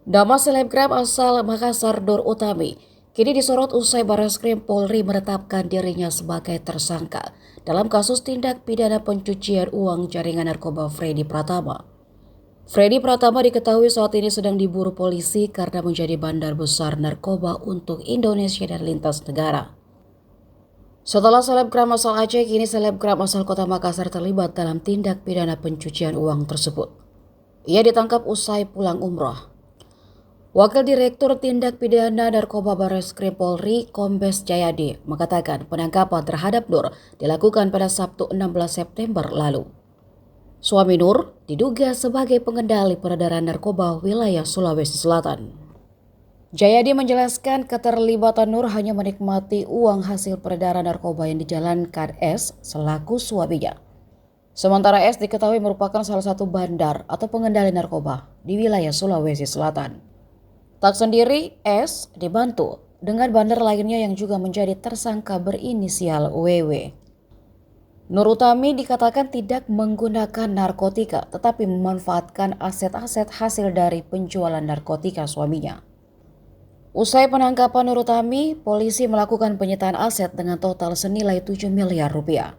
Nama selebgram asal Makassar Nur Utami kini disorot usai Barreskrim Polri menetapkan dirinya sebagai tersangka dalam kasus tindak pidana pencucian uang jaringan narkoba Freddy Pratama. Freddy Pratama diketahui saat ini sedang diburu polisi karena menjadi bandar besar narkoba untuk Indonesia dan lintas negara. Setelah selebgram asal Aceh, kini selebgram asal kota Makassar terlibat dalam tindak pidana pencucian uang tersebut. Ia ditangkap usai pulang umroh. Wakil Direktur Tindak Pidana Narkoba Barreskrim Polri, Kombes Jayadi, mengatakan penangkapan terhadap Nur dilakukan pada Sabtu 16 September lalu. Suami Nur diduga sebagai pengendali peredaran narkoba wilayah Sulawesi Selatan. Jayadi menjelaskan keterlibatan Nur hanya menikmati uang hasil peredaran narkoba yang dijalankan S selaku suaminya. Sementara S diketahui merupakan salah satu bandar atau pengendali narkoba di wilayah Sulawesi Selatan. Tak sendiri, S dibantu dengan bandar lainnya yang juga menjadi tersangka berinisial WW. Nur Utami dikatakan tidak menggunakan narkotika tetapi memanfaatkan aset-aset hasil dari penjualan narkotika suaminya. Usai penangkapan Nur Utami, polisi melakukan penyitaan aset dengan total senilai 7 miliar rupiah.